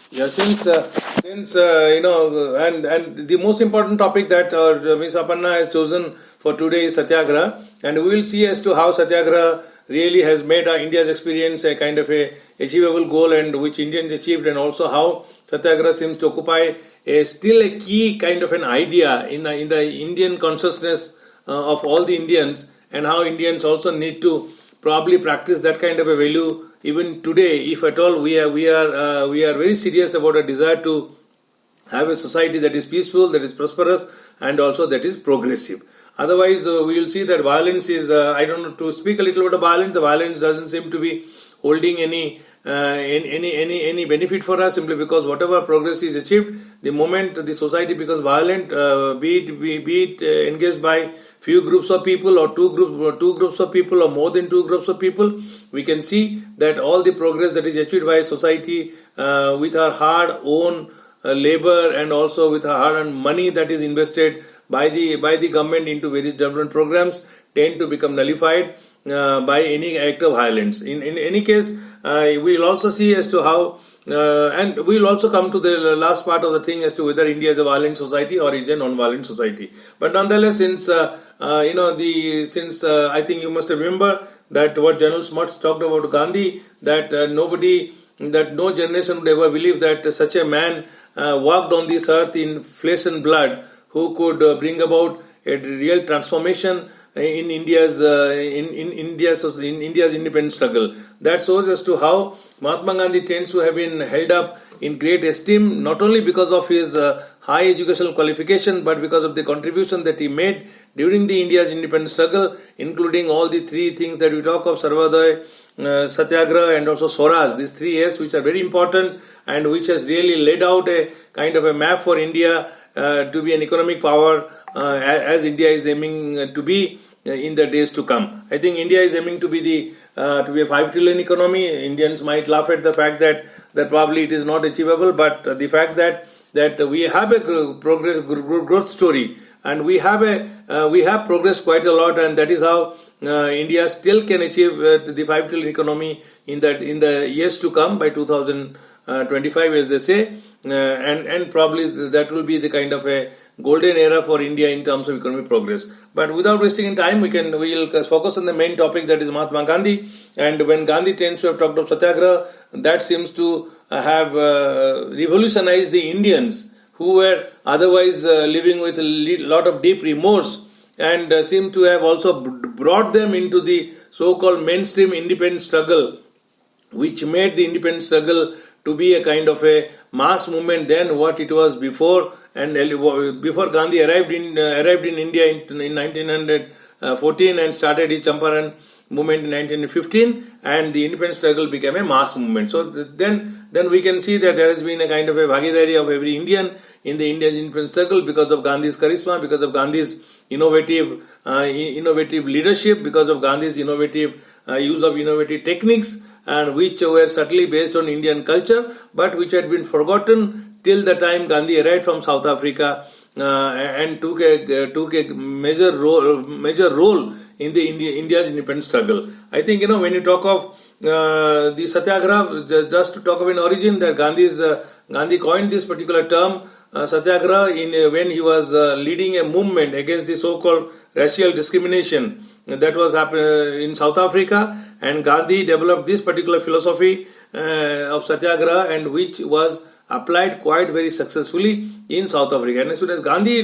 Yeah, since and the most important topic that Ms. Aparna has chosen for today is Satyagraha, and we will see as to how Satyagraha really has made India's experience a kind of a achievable goal, and which Indians achieved, and also how Satyagraha seems to occupy still a key kind of an idea in the Indian consciousness of all the Indians, and how Indians also need to probably practice that kind of a value even today, if at all we are very serious about a desire to have a society that is peaceful, that is prosperous, and also that is progressive. Otherwise, we will see that violence is, I don't know, to speak a little bit of violence, the violence doesn't seem to be holding any benefit for us, simply because whatever progress is achieved, the moment the society becomes violent, be it engaged by few groups of people, or two groups of people, or more than two groups of people, we can see that all the progress that is achieved by society with our hard own labor, and also with our hard-earned money that is invested by the government into various development programs, tend to become nullified by any act of violence. In any case, we will also see as to how, and we will also come to the last part of the thing as to whether India is a violent society or is a non-violent society. But nonetheless, since I think you must remember that what General Smuts talked about Gandhi, that no generation would ever believe that such a man walked on this earth in flesh and blood, who could bring about a real transformation in India's independence struggle. That shows as to how Mahatma Gandhi tends to have been held up in great esteem, not only because of his high educational qualification, but because of the contribution that he made during the India's independence struggle, including all the three things that we talk of: Sarvodaya, Satyagraha, and also Swaraj. These three A's, which are very important and which has really laid out a kind of a map for India to be an economic power, as India is aiming to be in the days to come. I think India is aiming to be a 5 trillion economy. Indians might laugh at the fact that probably it is not achievable, but the fact that we have a growth story, and we have progressed quite a lot, and that is how India still can achieve the 5 trillion economy in the years to come, by 2025, as they say, and probably that will be the kind of a golden era for India in terms of economic progress. But without wasting time, we will focus on the main topic, that is Mahatma Gandhi. And when Gandhi tends to have talked of Satyagraha, that seems to have revolutionized the Indians, who were otherwise living with a lot of deep remorse, and seem to have also brought them into the so-called mainstream independence struggle, which made the independence struggle to be a kind of a mass movement than what it was before. And before Gandhi arrived in India in 1914 and started his Champaran movement in 1915, and the independence struggle became a mass movement. So then we can see that there has been a kind of a bhagidari of every Indian in the Indian independence struggle, because of Gandhi's charisma, because of Gandhi's innovative leadership, because of Gandhi's innovative use of innovative techniques, and which were certainly based on Indian culture, but which had been forgotten till the time Gandhi arrived from South Africa and took a major role in the India's independence struggle. I think, when you talk of the Satyagraha, just to talk of an origin, that Gandhi coined this particular term Satyagraha when he was leading a movement against the so-called racial discrimination that was happening in South Africa, and Gandhi developed this particular philosophy of Satyagraha, and which was applied quite very successfully in South Africa. And as soon as Gandhi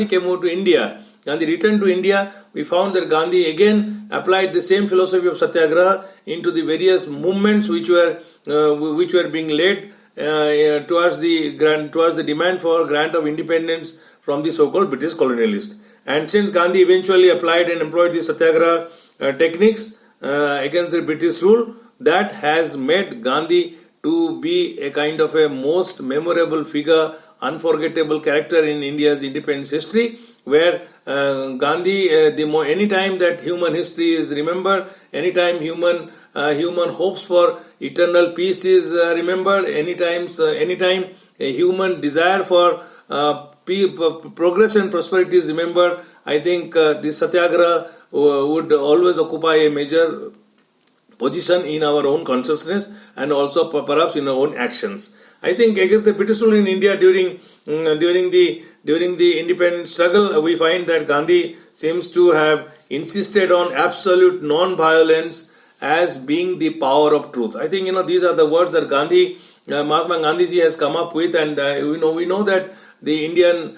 came over to India, Gandhi returned to India, we found that Gandhi again applied the same philosophy of Satyagraha into the various movements which were being led towards the demand for grant of independence from the so-called British colonialists. And since Gandhi eventually applied and employed the Satyagraha techniques against the British rule, that has made Gandhi to be a kind of a most memorable figure, unforgettable character in India's independence history, where Gandhi, any time that human history is remembered, anytime human hopes for eternal peace is remembered, anytime a human desire for progress and prosperity is remembered, I think this Satyagraha would always occupy a position in our own consciousness and also perhaps in our own actions. I think against the British rule in India during the independence struggle, we find that Gandhi seems to have insisted on absolute non-violence as being the power of truth. I think these are the words that Mahatma Gandhiji has come up with, and we know that the Indian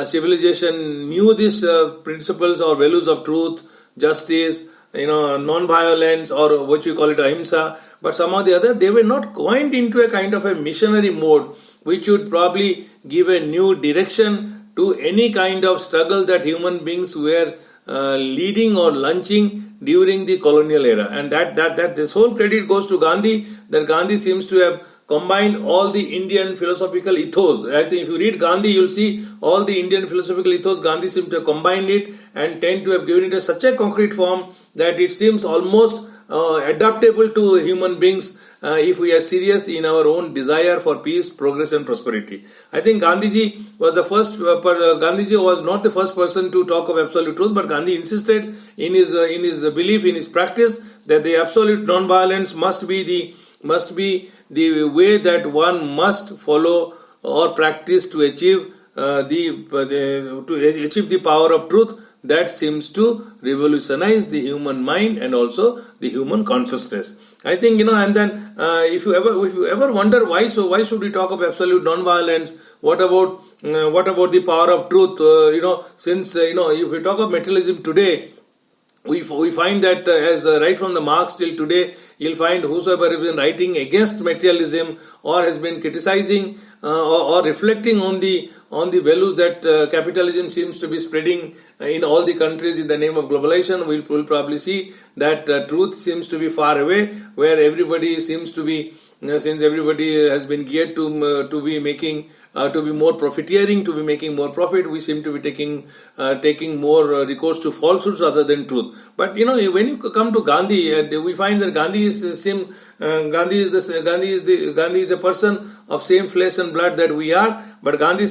civilization knew these principles or values of truth, justice, non-violence, or what we call it ahimsa, but somehow the other they were not coined into a kind of a missionary mode which would probably give a new direction to any kind of struggle that human beings were leading or launching during the colonial era. And that this whole credit goes to Gandhi, that Gandhi seems to have combined all the Indian philosophical ethos. I think if you read Gandhi, you'll see all the Indian philosophical ethos. Gandhi seems to have combined it and tend to have given it such a concrete form that it seems almost adaptable to human beings if we are serious in our own desire for peace, progress and prosperity. I think Gandhiji was the first, Gandhiji was not the first person to talk of absolute truth, but Gandhi insisted in his belief, in his practice, that the absolute non-violence must be the way that one must follow or practice to achieve the power of truth that seems to revolutionize the human mind and also the human consciousness. I think and then if you ever wonder why should we talk of absolute non-violence? What about the power of truth? Since if we talk of materialism today, we find that as right from the Marx till today, you'll find whosoever has been writing against materialism or has been criticizing or reflecting on the values that capitalism seems to be spreading in all the countries in the name of globalization, we'll probably see that truth seems to be far away, where everybody seems to be, since everybody has been geared to be making to be more profiteering, to be making more profit, we seem to be taking more recourse to falsehoods rather than truth. But when you come to Gandhi, we find that Gandhi is a person of same flesh and blood that we are. But Gandhi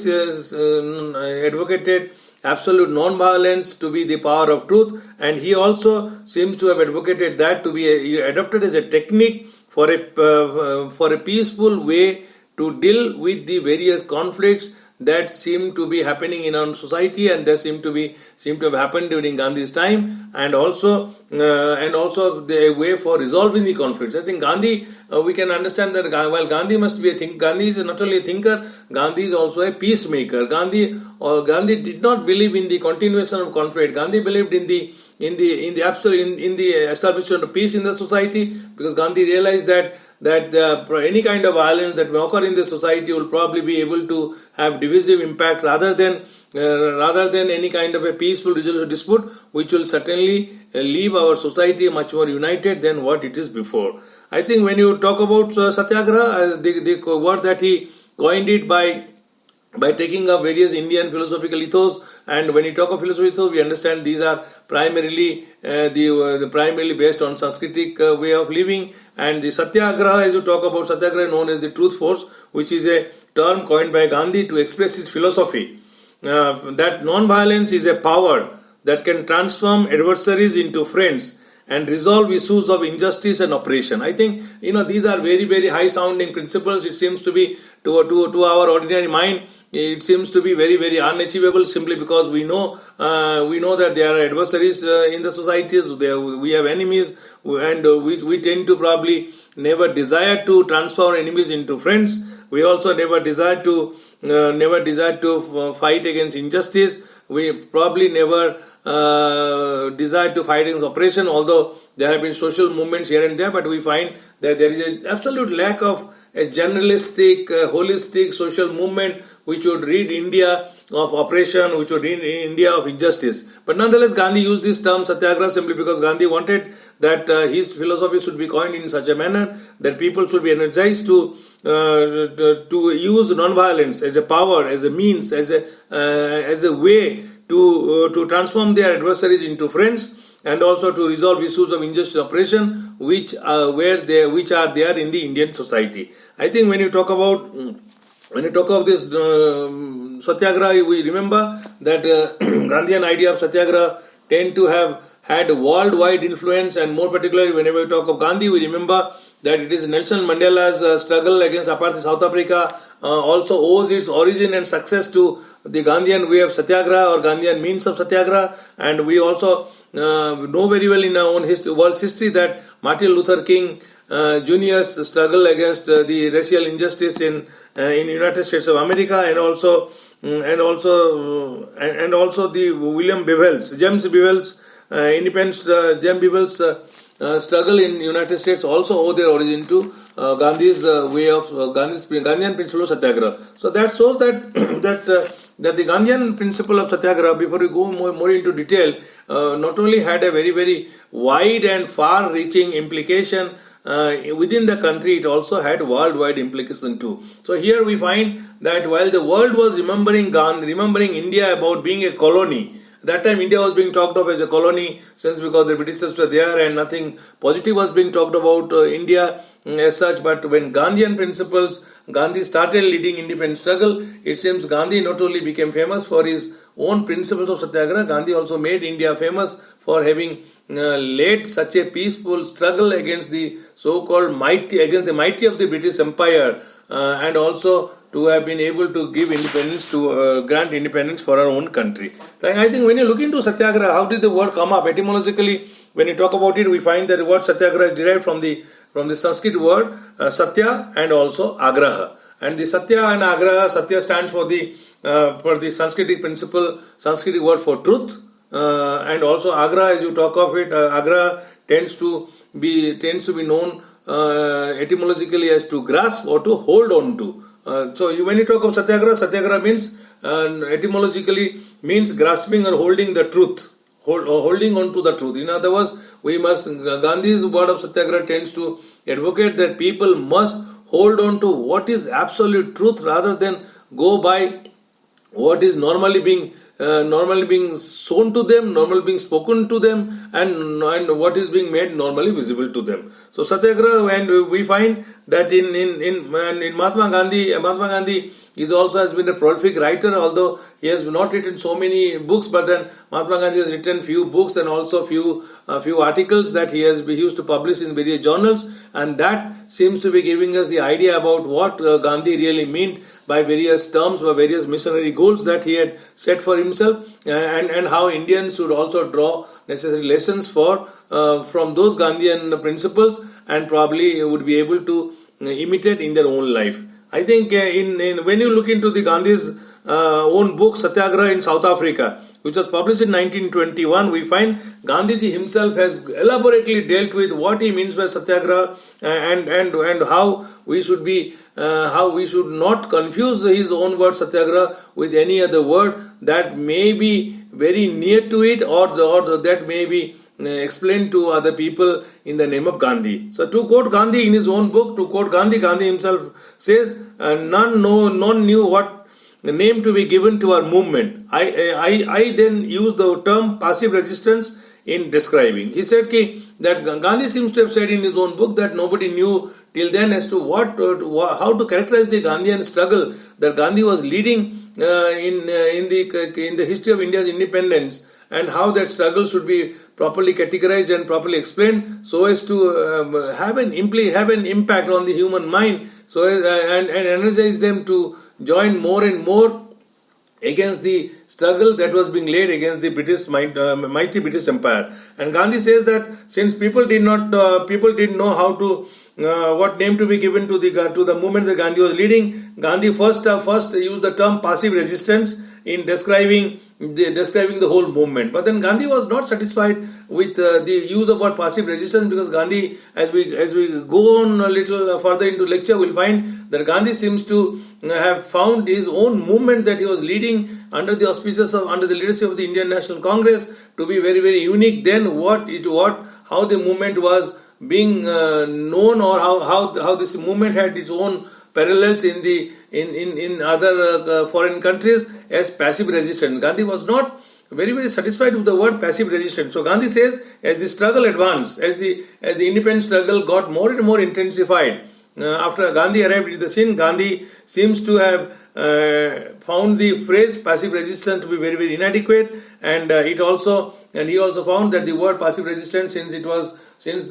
advocated absolute non-violence to be the power of truth, and he also seems to have advocated that to be adopted as a technique for a peaceful way to deal with the various conflicts that seem to be happening in our society, and that seem to have happened during Gandhi's time, and also the way for resolving the conflicts. I think Gandhi, we can understand that while Gandhi must be a thinker, Gandhi is not only a thinker, Gandhi is also a peacemaker. Gandhi did not believe in the continuation of conflict. Gandhi believed in the establishment of peace in the society, because Gandhi realized that any kind of violence that may occur in the society will probably be able to have divisive impact rather than any kind of a peaceful resolution dispute, which will certainly leave our society much more united than what it is before. I think when you talk about Satyagraha, the word that he coined it by taking up various Indian philosophical ethos, and when you talk of philosophical ethos, we understand these are primarily primarily based on Sanskritic way of living. And the Satyagraha, as you talk about Satyagraha, known as the truth force, which is a term coined by Gandhi to express his philosophy, that non-violence is a power that can transform adversaries into friends and resolve issues of injustice and oppression. I think these are very, very high sounding principles. It seems to be to our ordinary mind, it seems to be very, very unachievable, simply because we know that there are adversaries in the societies. We have enemies, and we tend to probably never desire to transform enemies into friends. We also never desire to fight against injustice. We probably never desire to fight against oppression, although there have been social movements here and there, but we find that there is an absolute lack of a generalistic, holistic social movement which would rid India of oppression, which would rid India of injustice. But nonetheless, Gandhi used this term Satyagrah simply because Gandhi wanted that his philosophy should be coined in such a manner that people should be energized to use non-violence as a power, as a means, as a way to transform their adversaries into friends, and also to resolve issues of injustice, oppression, which are there in the Indian society. I think when you talk of this Satyagraha, we remember that Gandhian idea of Satyagraha tend to have had worldwide influence, and more particularly whenever we talk of Gandhi, we remember that it is Nelson Mandela's struggle against apartheid South Africa also owes its origin and success to the Gandhian way of Satyagraha or Gandhian means of Satyagraha. And we also know very well in our own world's history that Martin Luther King Jr.'s struggle against the racial injustice in United States of America, and also the William Bevel's, James Bevel's independence, James Bevel's struggle in United States also owe their origin to Gandhi's way of Gandhian principle of Satyagraha. So that shows that that the Gandhian principle of Satyagraha, before we go more into detail, not only had a very, very wide and far-reaching implication within the country, it also had worldwide implication too. So here we find that while the world was remembering India about being a colony, that time India was being talked of as a colony since because the Britishers were there and nothing positive was being talked about India as such. But when Gandhian principles, Gandhi started leading independence struggle, it seems Gandhi not only became famous for his own principles of Satyagraha, Gandhi also made India famous for having led such a peaceful struggle against the so-called mighty of the British Empire, and also to have been able to give independence, to grant independence for our own country. So I think when you look into Satyagraha, how did the word come up? Etymologically, when you talk about it, we find that the word Satyagraha is derived from the Sanskrit word Satya and also Agraha. And the Satya and Agraha, Satya stands for the Sanskritic principle, Sanskritic word for truth, and also Agraha, as you talk of it, Agraha tends to be known etymologically as to grasp or to hold on to. So when you talk of Satyagraha means etymologically means grasping or holding the truth, holding on to the truth. In other words, Gandhi's word of Satyagraha tends to advocate that people must hold on to what is absolute truth rather than go by what is normally being shown to them, normally being spoken to them, and what is being made normally visible to them. So Satyagraha, and we find that in Mahatma Gandhi is also has been a prolific writer, although he has not written so many books, but then Mahatma Gandhi has written few books and also few articles that he used to publish in various journals, and that seems to be giving us the idea about what Gandhi really meant by various terms, by various missionary goals that he had set for himself, and how Indians should also draw necessary lessons from those Gandhian principles, and probably would be able to imitate in their own life. I think when you look into the Gandhi's own book Satyagraha in South Africa, which was published in 1921, we find Gandhiji himself has elaborately dealt with what he means by Satyagraha, and how we should not confuse his own word Satyagraha with any other word that may be very near to it, or that may be explained to other people in the name of Gandhi. So to quote Gandhi in his own book, Gandhi himself says, none knew what the name to be given to our movement. I then use the term passive resistance in describing. He said that Gandhi seems to have said in his own book that nobody knew till then as to how to characterize the Gandhian struggle that Gandhi was leading in the history of India's independence, and how that struggle should be properly categorized and properly explained so as to have an impact on the human mind, and energize them to join more and more against the struggle that was being led against the mighty British Empire. And Gandhi says that since people didn't know how to what name to be given to the movement that Gandhi was leading, Gandhi first used the term passive resistance in describing the whole movement. But then Gandhi was not satisfied with the use of word passive resistance, because Gandhi, as we go on a little further into lecture, we'll find that Gandhi seems to have found his own movement that he was leading under the leadership of the Indian National Congress to be very, very unique. Then how the movement was being known, or how this movement had its own parallels in other foreign countries as passive resistance. Gandhi was not very, very satisfied with the word passive resistance. So Gandhi says, as the struggle advanced, as the independence struggle got more and more intensified, after Gandhi arrived at the scene, Gandhi seems to have found the phrase passive resistance to be very, very inadequate, and he also found that the word passive resistance, since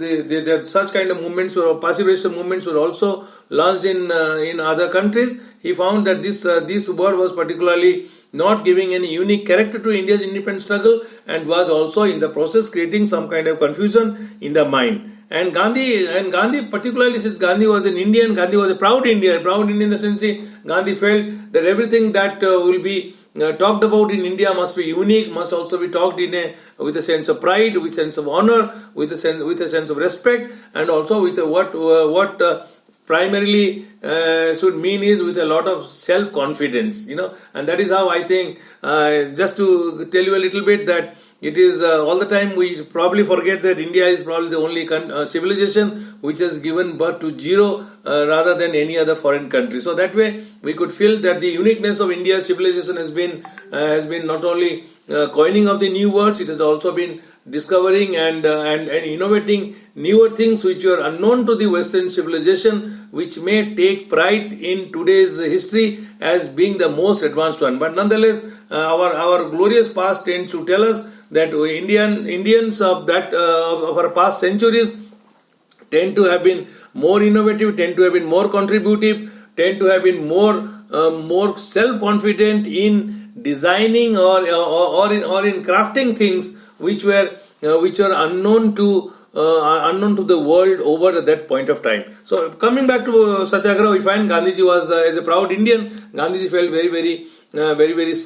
such kind of movements or passive resistance movements were also launched in other countries, he found that this word was particularly not giving any unique character to India's independence struggle, and was also in the process creating some kind of confusion in the mind. And Gandhi, particularly since Gandhi was an Indian, Gandhi was a proud Indian in the sense Gandhi felt that everything that will be talked about in India must be unique, must also be talked with a sense of pride, with a sense of honor, with a sense of respect, and also with what primarily should mean is with a lot of self-confidence, and that is how I think, just to tell you a little bit, that it is all the time we probably forget that India is probably the only civilization which has given birth to zero rather than any other foreign country. So that way we could feel that the uniqueness of India's civilization has been not only coining of the new words, it has also been discovering and innovating newer things which were unknown to the Western civilization, which may take pride in today's history as being the most advanced one. But nonetheless, our glorious past tends to tell us that Indians of our past centuries tend to have been more innovative, tend to have been more contributive, tend to have been more self-confident in designing or in crafting things which were unknown to the world over at that point of time. So coming back to Satyagraha, we find Gandhiji was, as a proud Indian, Gandhiji felt very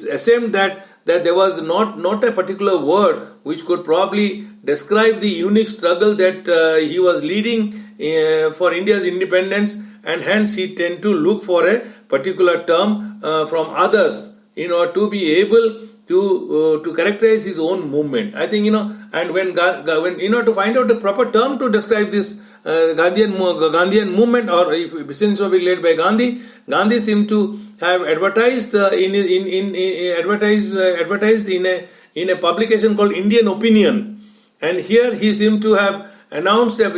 ashamed that there was not a particular word which could probably describe the unique struggle that he was leading for India's independence, and hence he tended to look for a particular term from others in order to be able to characterize his own movement. I think, and when to find out the proper term to describe this Gandhian movement, or since it was led by Gandhi seemed to have advertised in a publication called Indian Opinion, and here he seemed to have announced a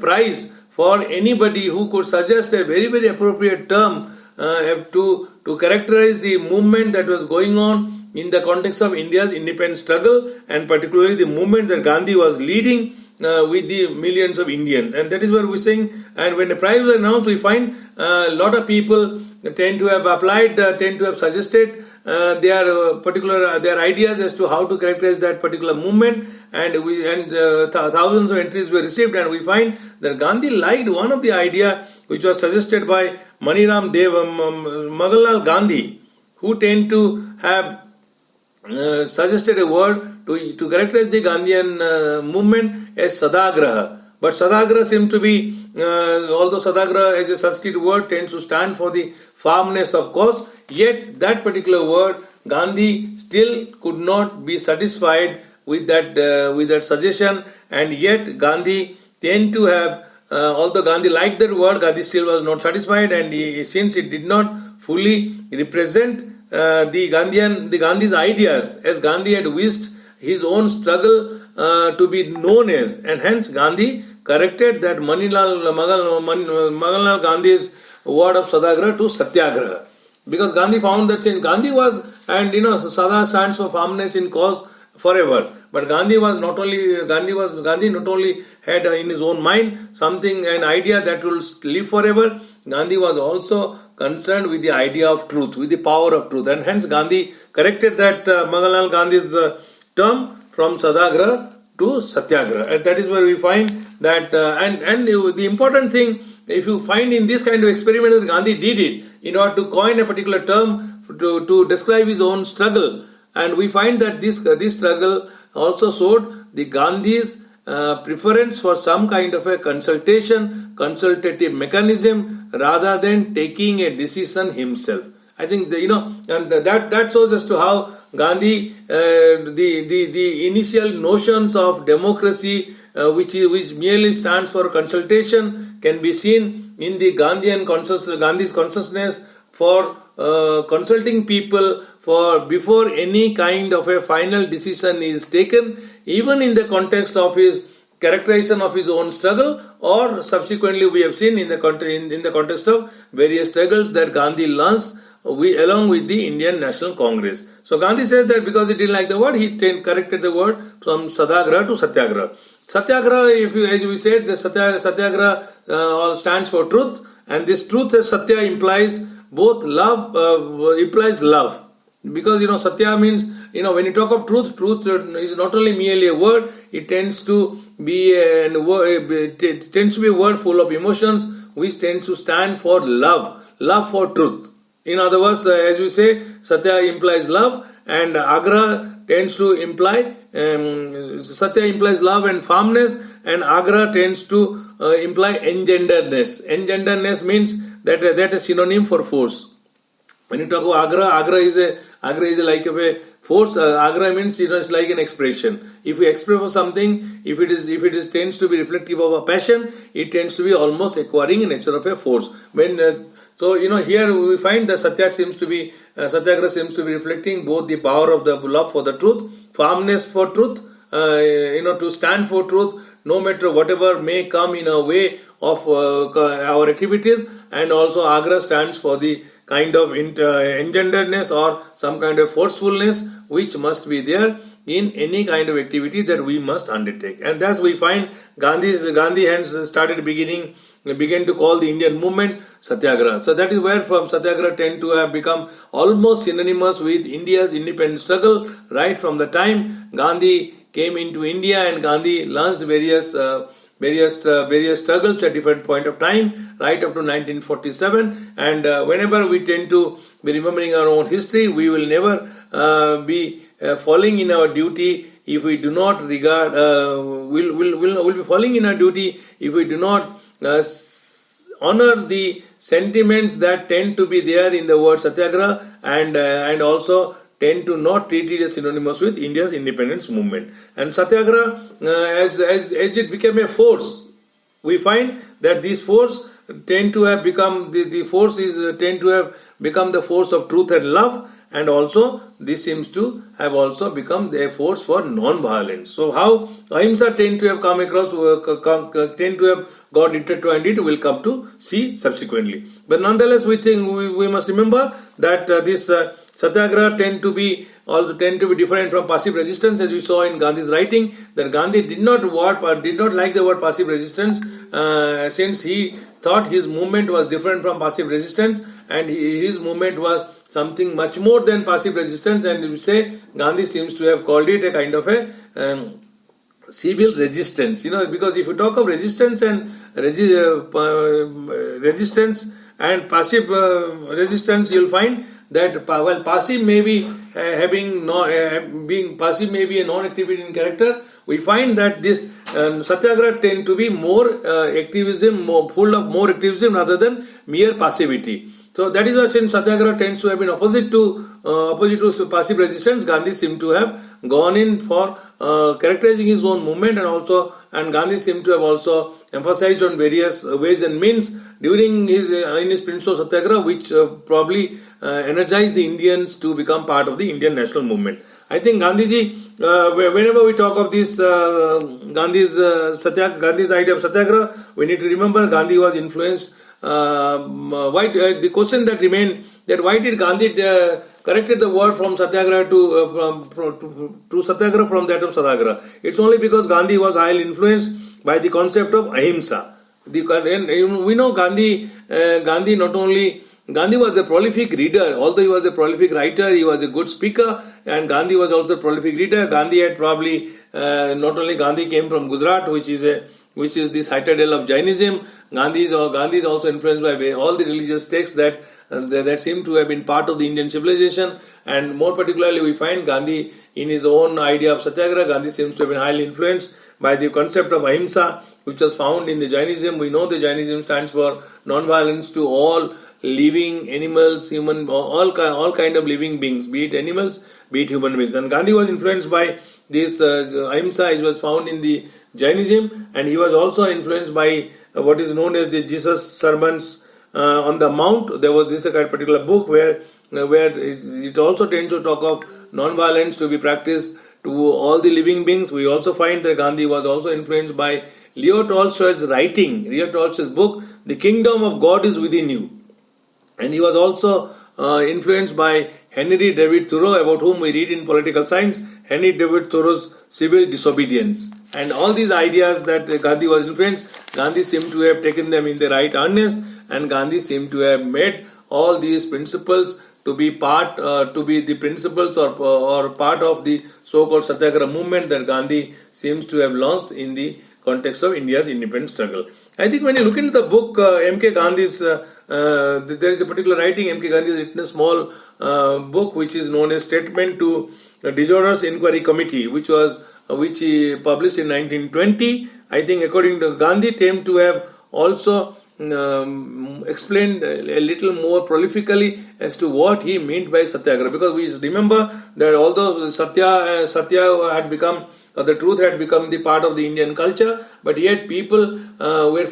prize for anybody who could suggest a very, very appropriate term to characterize the movement that was going on in the context of India's independence struggle, and particularly the movement that Gandhi was leading with the millions of Indians. And that is what we're saying. And when the prize was announced, we find a lot of people tend to have applied, tend to have suggested their ideas as to how to characterize that particular movement, and thousands of entries were received, and we find that Gandhi liked one of the idea which was suggested by Maniram Dev, Magalal Gandhi, who tend to have suggested a word to characterize the Gandhian movement as Satyagraha. But Satyagraha seemed to be, although Satyagraha as a Sanskrit word tends to stand for the firmness of cause, yet that particular word Gandhi still could not be satisfied with that suggestion, and yet Gandhi tend to have, although Gandhi liked that word, Gandhi still was not satisfied, and since it did not fully represent the Gandhi's ideas as Gandhi had wished his own struggle to be known as, and hence Gandhi corrected that Magalal Gandhi's word of Satyagraha to Satyagraha, because Gandhi found that since Gandhi was, and Sada stands for firmness in cause forever, but Gandhi not only had in his own mind an idea that will live forever. Gandhi was also concerned with the idea of truth, with the power of truth, and hence Gandhi corrected that Magalal Gandhi's term from Satyagraha to Satyagraha, and that is where we find that and the important thing, if you find in this kind of experiment that Gandhi did it in order to coin a particular term to describe his own struggle, and we find that this struggle also showed the Gandhi's preference for some kind of a consultative mechanism rather than taking a decision himself. I think and that shows as to how Gandhi, the initial notions of democracy, which merely stands for consultation, can be seen in the Gandhi's consciousness for consulting people before any kind of a final decision is taken, even in the context of his characterization of his own struggle, or subsequently we have seen in the context of various struggles that Gandhi launched along with the Indian National Congress. So Gandhi says that because he didn't like the word, he corrected the word from Satyagraha to Satyagrah. Satyagraha, as we said, the Satyagraha stands for truth, and this truth as Satya implies both love, implies love. Because Satya means, when you talk of truth, truth is not only merely a word, it tends to be a word full of emotions, which tends to stand for love for truth. In other words, as we say, Satya implies love, and Agra tends to imply, Satya implies love and firmness, and Agra tends to imply engenderedness. Engenderedness means that is synonym for force. When you talk about Agra is like a force. Agra means it's like an expression. If we express for something, if it is tends to be reflective of a passion, it tends to be almost acquiring a nature of a force. Here we find that Satyagraha seems to be reflecting both the power of the love for the truth, firmness for truth, to stand for truth, no matter whatever may come in a way of our activities, and also Agra stands for the kind of engenderedness or some kind of forcefulness which must be there in any kind of activity that we must undertake. And thus we find Gandhi hence began to call the Indian movement Satyagraha. So that is where from Satyagraha tend to have become almost synonymous with India's independence struggle right from the time Gandhi came into India, and Gandhi launched various struggles at different point of time right up to 1947. And whenever we tend to be remembering our own history, we will never be falling in our duty if we do not regard will be falling in our duty if we do not honor the sentiments that tend to be there in the word Satyagraha, and also tend to not treat it as synonymous with India's independence movement. And Satyagraha, as it became a force, we find that this force tend to have become tend to have become the force of truth and love, and also this seems to have also become the force for non-violence. So how ahimsa tend to have come across, tend to have got intertwined, it will come to see subsequently. But nonetheless, we think we must remember that this Satyagraha tend to be different from passive resistance, as we saw in Gandhi's writing, that Gandhi did not like the word passive resistance, since he thought his movement was different from passive resistance, and his movement was something much more than passive resistance. And we say Gandhi seems to have called it a kind of a civil resistance. Because if you talk of resistance and resistance and passive resistance, you'll find that while passive may be being passive may be a non-activity in character, we find that this Satyagraha tend to be more activism, full of more activism rather than mere passivity. So that is why, since Satyagraha tends to have been opposite to passive resistance, Gandhi seemed to have gone in for characterizing his own movement, and Gandhi seemed to have also emphasized on various ways and means during his Principles of Satyagraha, which probably energized the Indians to become part of the Indian national movement. I think Gandhiji, whenever we talk of this Gandhi's idea of Satyagraha, we need to remember Gandhi was influenced. The question that remained, that why did Gandhi corrected the word from Satyagraha to Satyagraha from that of Satyagraha? It's only because Gandhi was highly influenced by the concept of ahimsa. We know Gandhi was a prolific reader. Although he was a prolific writer, he was a good speaker, and Gandhi was also a prolific reader. Gandhi had probably not only Gandhi came from Gujarat, which is the citadel of Jainism. Gandhi is also influenced by all the religious texts that seem to have been part of the Indian civilization, and more particularly we find Gandhi in his own idea of Satyagraha. Gandhi seems to have been highly influenced by the concept of ahimsa, which was found in the Jainism. We know the Jainism stands for non-violence to all living animals, human, all kind of living beings, be it animals, be it human beings. And Gandhi was influenced by this ahimsa, which was found in the Jainism, and he was also influenced by what is known as the Jesus Sermons on the Mount. There was this particular book where it also tends to talk of non-violence to be practiced to all the living beings. We also find that Gandhi was also influenced by Leo Tolstoy's writing, Leo Tolstoy's book, The Kingdom of God is Within You. And he was also influenced by Henry David Thoreau, about whom we read in political science, Henry David Thoreau's civil disobedience. And all these ideas that Gandhi was influenced, Gandhi seemed to have taken them in the right earnest, and Gandhi seemed to have made all these principles to be the principles or part of the so-called Satyagraha movement that Gandhi seems to have launched in the context of India's independence struggle. I think when you look into the book, M.K. Gandhi's, there is a particular writing, M.K. Gandhi has written a small book which is known as Statement to Disorders Inquiry Committee, which he published in 1920. I think according to Gandhi, claimed to have also explained a little more prolifically as to what he meant by Satyagraha, because we remember that although Satya had become the truth had become the part of the Indian culture, but yet people were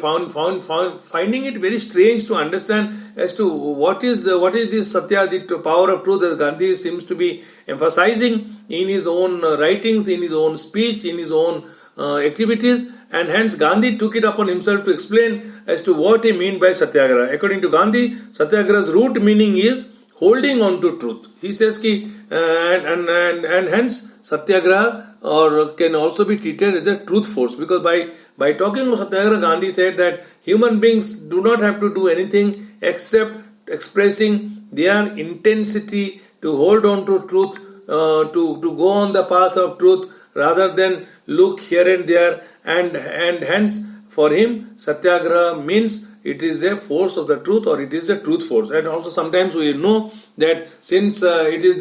finding it very strange to understand as to what is this Satya, the power of truth that Gandhi seems to be emphasizing in his own writings, in his own speech, in his own activities, and hence Gandhi took it upon himself to explain as to what he meant by Satyagraha. According to Gandhi, Satyagraha's root meaning is holding on to truth. He says and hence Satyagraha or can also be treated as a truth force, because by talking of Satyagraha, Gandhi said that human beings do not have to do anything except expressing their intensity to hold on to truth, to go on the path of truth rather than look here and there, and hence for him Satyagraha means it is a force of the truth, or it is a truth force. And also sometimes we know that since it is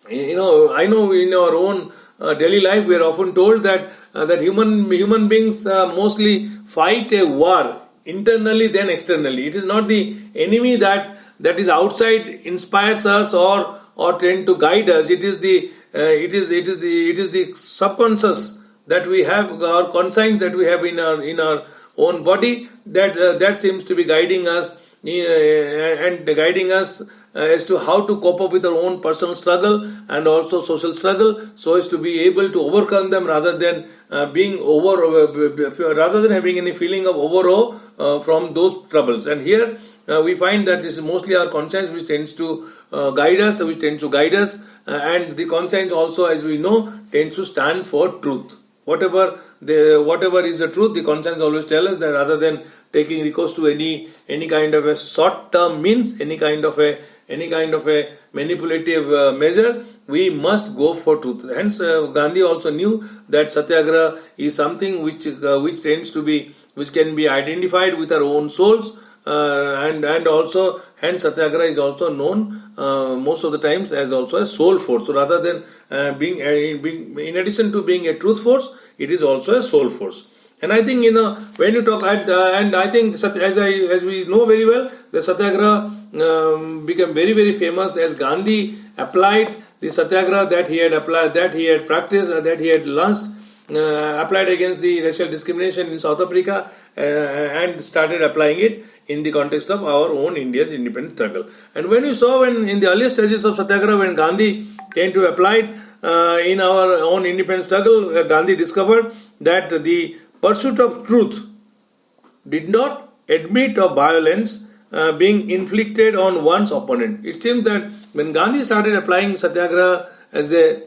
I know in our own daily life we are often told that human beings mostly fight a war internally then externally. It is not the enemy that is outside inspires us or tend to guide us. It is the subconscious that we have, our conscience that we have in our own body that seems to be guiding us and guiding us as to how to cope up with our own personal struggle and also social struggle, so as to be able to overcome them rather than rather than having any feeling of overawe from those troubles. And here we find that this is mostly our conscience which tends to guide us, and the conscience also, as we know, tends to stand for truth. Whatever is the truth, the conscience always tells us that rather than taking recourse to any kind of a short-term means, any kind of a manipulative measure, we must go for truth. Hence, Gandhi also knew that Satyagraha is something which can be identified with our own souls, and also hence Satyagraha is also known most of the times as also a soul force. So rather than being in addition to being a truth force, it is also a soul force. And I think when you talk and I think as we know very well, the Satyagraha became very, very famous as Gandhi applied the Satyagraha that he had practiced, that he had launched, applied against the racial discrimination in South Africa, and started applying it in the context of our own India's independence struggle. And when in the earlier stages of Satyagraha, when Gandhi came to apply it in our own independence struggle, Gandhi discovered that the pursuit of truth did not admit of violence being inflicted on one's opponent. It seems that when Gandhi started applying Satyagraha as a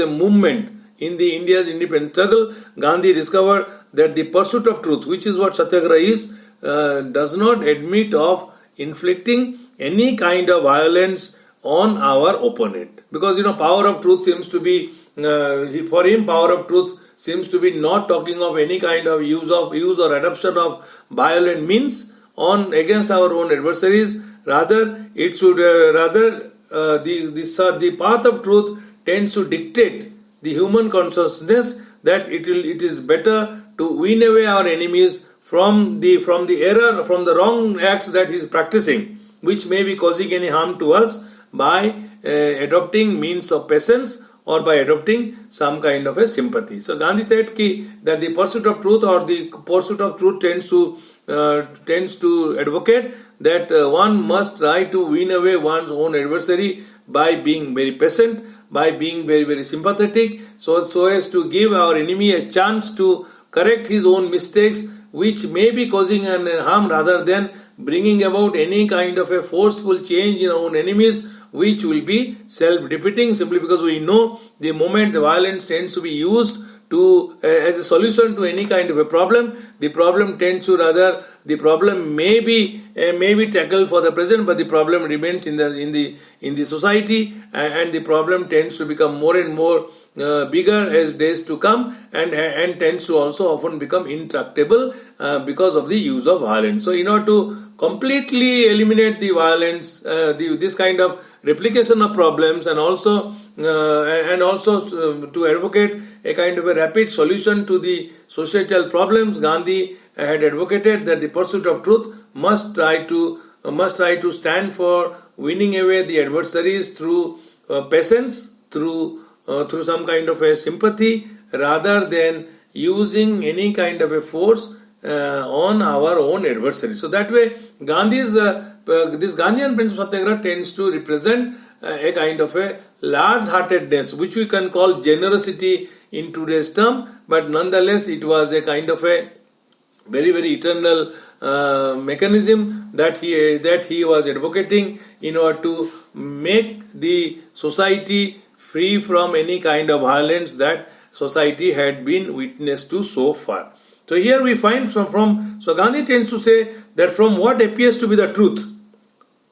movement in the India's independence struggle, Gandhi discovered that the pursuit of truth, which is what Satyagraha is, does not admit of inflicting any kind of violence on our opponent. Because power of truth seems to be for him, power of truth seems to be not talking of any kind of use or adoption of violent means against our own adversaries. Rather, it should the path of truth tends to dictate the human consciousness that it is better to win away our enemies from the error, from the wrong acts that he is practicing, which may be causing any harm to us, by adopting means of patience or by adopting some kind of a sympathy. So Gandhi said that the pursuit of truth tends to advocate that one must try to win away one's own adversary by being very patient, by being very, very sympathetic, so as to give our enemy a chance to correct his own mistakes, which may be causing an harm, rather than bringing about any kind of a forceful change in our own enemies, which will be self-defeating, simply because we know the moment the violence tends to be used to as a solution to any kind of a problem, the problem tends to rather, the problem may be tackled for the present, but the problem remains in the society, and the problem tends to become more and more bigger as days to come, and tends to also often become intractable because of the use of violence. So in order to completely eliminate the violence, this kind of replication of problems, and also to advocate a kind of a rapid solution to the societal problems, Gandhi had advocated that the pursuit of truth must try to stand for winning away the adversaries through patience, through some kind of a sympathy, rather than using any kind of a force on our own adversaries. So that way, Gandhi's this Gandhian principle of Satyagraha tends to represent a kind of a large-heartedness, which we can call generosity in today's term, but nonetheless it was a kind of a very, very eternal mechanism that he was advocating in order to make the society free from any kind of violence that society had been witness to so far. So here we find so Gandhi tends to say that from what appears to be the truth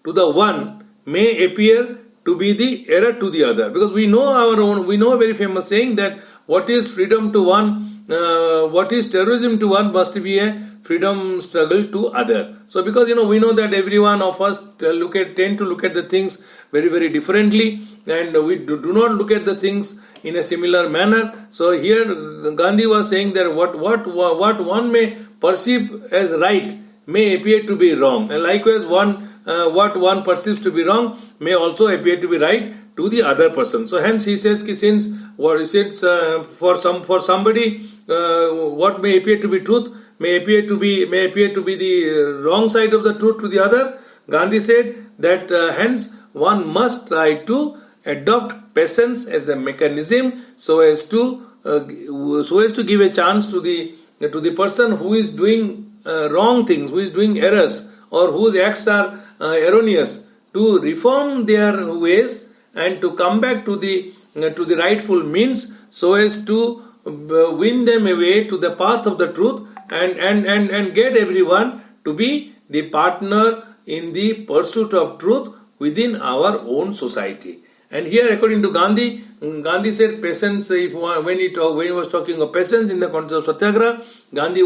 to the one may appear to be the error to the other, because we know a very famous saying that what is freedom to one, what is terrorism to one must be a freedom struggle to other. So because we know that every one of us tend to look at the things very, very differently, and we do not look at the things in a similar manner. So here Gandhi was saying that what one may perceive as right may appear to be wrong, and likewise what one perceives to be wrong may also appear to be right to the other person. So hence he says since for somebody what may appear to be truth may appear to be the wrong side of the truth to the other. Gandhi said that hence one must try to adopt patience as a mechanism so as to give a chance to the person who is doing wrong things, who is doing errors, or whose acts are erroneous, to reform their ways and to come back to the rightful means, so as to win them away to the path of the truth, and get everyone to be the partner in the pursuit of truth within our own society. And here, according to Gandhi said patience. When he was talking of patience in the context of Satyagraha, Gandhi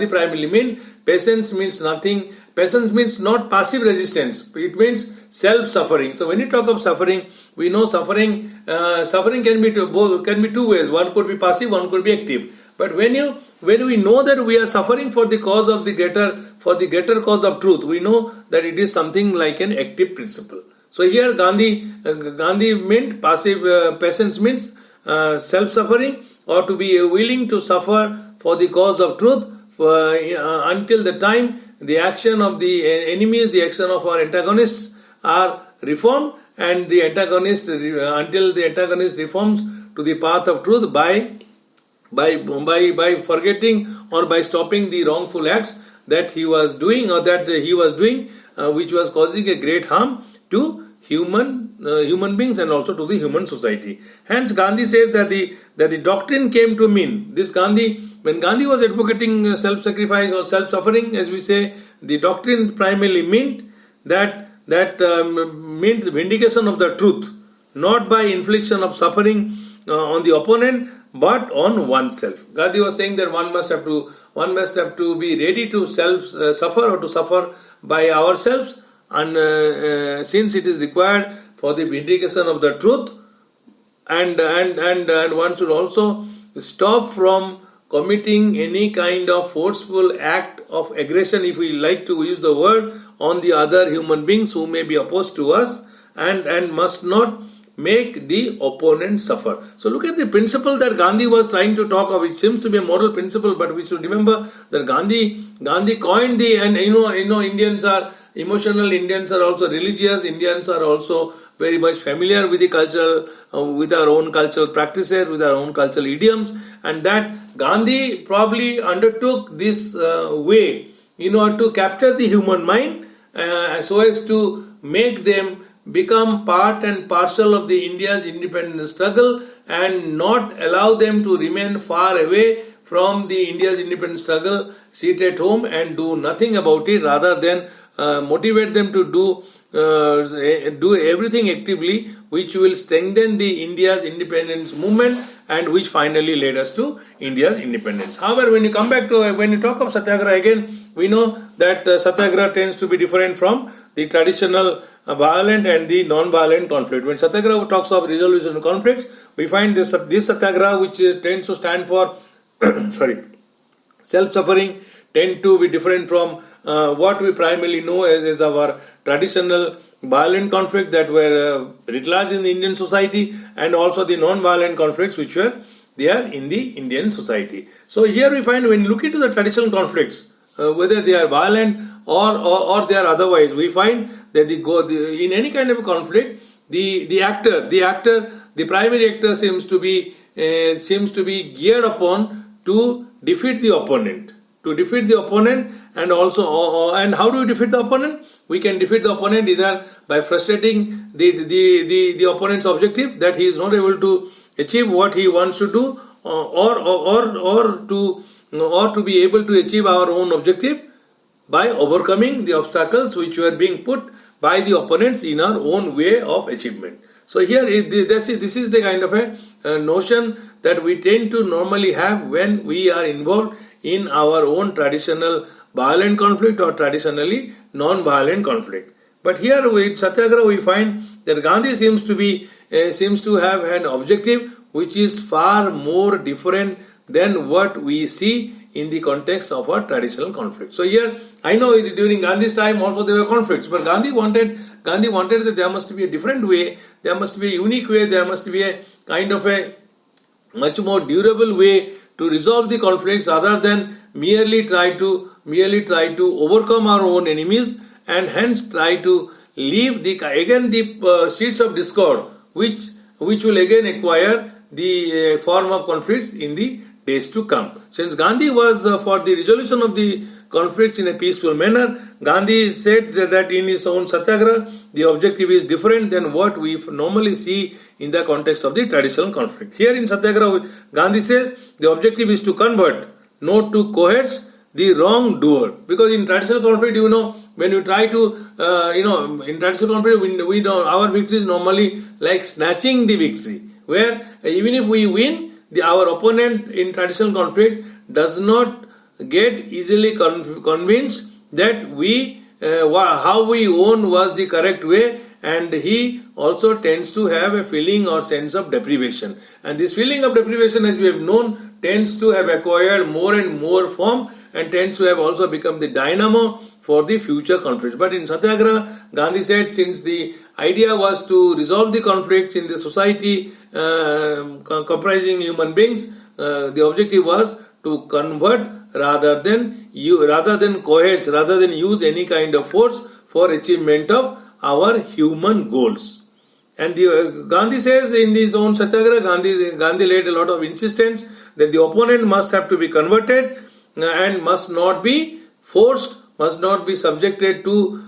primarily meant patience means nothing. Patience means not passive resistance. It means self-suffering. So when you talk of suffering, we know suffering can be two ways. One could be passive, one could be active. But when we know that we are suffering for the cause of the greater cause of truth, we know that it is something like an active principle. So here Gandhi meant passive, patience means self-suffering, or to be willing to suffer for the cause of truth until the time the action of the enemies, the action of our antagonists are reformed, and until the antagonist reforms to the path of truth by forgetting or by stopping the wrongful acts that he was doing, which was causing a great harm to human beings and also to the human society. Hence Gandhi says that the doctrine came to mean this. When Gandhi was advocating self-sacrifice or self-suffering, as we say, the doctrine primarily meant meant the vindication of the truth, not by infliction of suffering on the opponent, but on oneself. Gandhi was saying that one must have to be ready to suffer or to suffer by ourselves, and since it is required for the vindication of the truth, and one should also stop from committing any kind of forceful act of aggression, if we like to use the word, on the other human beings who may be opposed to us, and must not make the opponent suffer. So look at the principle that Gandhi was trying to talk of. It seems to be a moral principle, but we should remember that Gandhi coined and Indians are emotional, Indians are also religious, Indians are also very much familiar with the cultural, with our own cultural practices, with our own cultural idioms, and that Gandhi probably undertook this way in order to capture the human mind, so as to make them become part and parcel of the India's independence struggle, and not allow them to remain far away from the India's independence struggle, sit at home and do nothing about it, rather than motivate them to do everything actively, which will strengthen the India's independence movement, and which finally led us to India's independence. However, when you come back to, when you talk of Satyagraha again, we know that Satyagraha tends to be different from the traditional violent and the non-violent conflict. When Satyagraha talks of resolution of conflicts, we find this Satyagraha, which tends to stand for self-suffering, tend to be different from what we primarily know as our traditional violent conflicts that were writ large in the Indian society, and also the non-violent conflicts which were there in the Indian society. So here we find, when you look into the traditional conflicts, whether they are violent or they are otherwise, we find that in any kind of a conflict, the primary actor seems to be geared upon to defeat the opponent. And also, and how do we defeat the opponent? We can defeat the opponent either by frustrating the opponent's objective, that he is not able to achieve what he wants to do, or to be able to achieve our own objective by overcoming the obstacles which were being put by the opponents in our own way of achievement. So here, this is the kind of a notion that we tend to normally have when we are involved in our own traditional violent conflict or traditionally non-violent conflict. But here with Satyagraha, we find that Gandhi seems to have an objective which is far more different than what we see in the context of a traditional conflict. So here, I know during Gandhi's time also there were conflicts, but Gandhi wanted that there must be a different way, there must be a unique way, there must be a kind of a much more durable way to resolve the conflicts, rather than merely try to overcome our own enemies, and hence try to leave the seeds of discord, which will again acquire the form of conflicts in the days to come. Since Gandhi was for the resolution of the conflicts in a peaceful manner, Gandhi said that in his own Satyagraha, the objective is different than what we normally see in the context of the traditional conflict. Here in Satyagraha, Gandhi says the objective is to convert, not to coerce the wrongdoer. Because in traditional conflict, when you try to, in traditional conflict, we know our victory is normally like snatching the victory, where even if we win, our opponent in traditional conflict does not get easily convinced that how we won was the correct way, and he also tends to have a feeling or sense of deprivation. And this feeling of deprivation, as we have known, tends to have acquired more and more form, and tends to have also become the dynamo for the future conflicts. But in Satyagraha, Gandhi said, since the idea was to resolve the conflicts in the society comprising human beings, the objective was to convert rather than coerce, rather than use any kind of force for achievement of our human goals. And Gandhi says in his own Satyagraha, Gandhi laid a lot of insistence that the opponent must have to be converted and must not be forced, must not be subjected to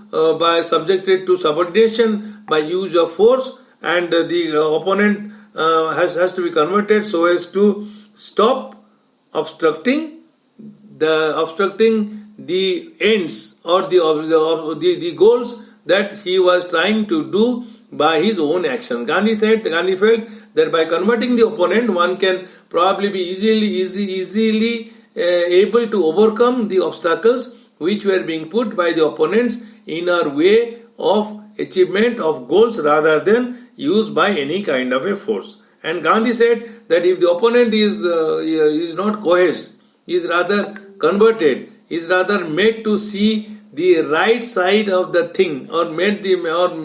subordination by use of force, and the opponent has to be converted so as to stop obstructing the ends or the goals that he was trying to do by his own action. Gandhi felt that by converting the opponent, one can probably be easily able to overcome the obstacles which were being put by the opponents in our way of achievement of goals, rather than used by any kind of a force. And Gandhi said that if the opponent is not coerced, is rather converted, is rather made to see the right side of the thing, or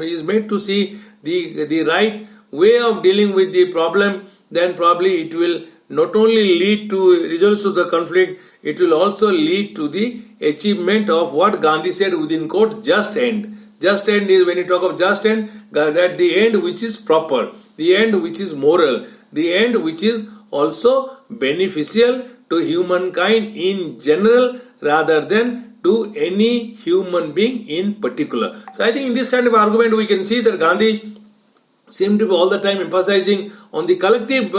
is made to see the right way of dealing with the problem, then probably it will not only lead to resolution of the conflict, it will also lead to the achievement of what Gandhi said within quote, just end. Just end is, when you talk of just end, that the end which is proper, the end which is moral, the end which is also beneficial to humankind in general, rather than to any human being in particular. So I think in this kind of argument we can see that Gandhi seemed to be all the time emphasizing on the collective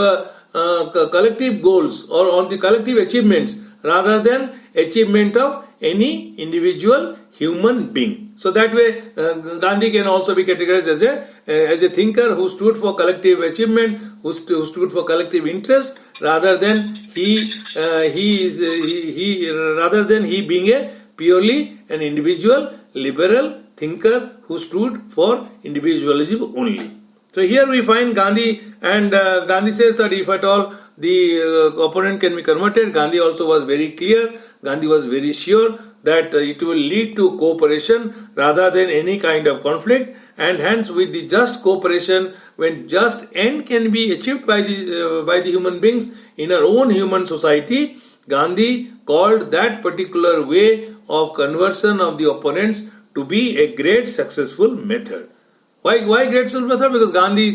goals or on the collective achievements rather than achievement of any individual human being. So that way Gandhi can also be categorized as a thinker who stood for collective achievement, who stood for collective interest rather than he being a purely an individual liberal thinker who stood for individualism only. So here we find Gandhi, and Gandhi says that if at all the opponent can be converted, Gandhi also was very clear, Gandhi was very sure that it will lead to cooperation rather than any kind of conflict, and hence with the just cooperation, when just end can be achieved by the human beings in our own human society, Gandhi called that particular way of conversion of the opponents to be a great successful method. Why great successful method? Because Gandhi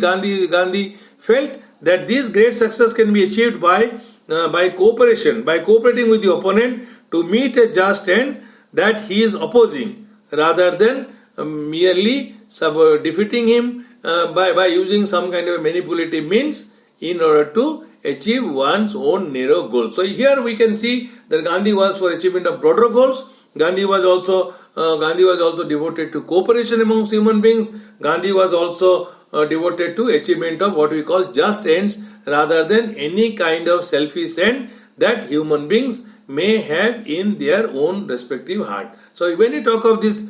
felt that this great success can be achieved by cooperation, by cooperating with the opponent to meet a just end that he is opposing, rather than merely defeating him by using some kind of manipulative means in order to achieve one's own narrow goal. So here we can see that Gandhi was for achievement of broader goals. Gandhi was also devoted to cooperation amongst human beings. Gandhi was also devoted to achievement of what we call just ends rather than any kind of selfish end that human beings may have in their own respective heart. So when you talk of this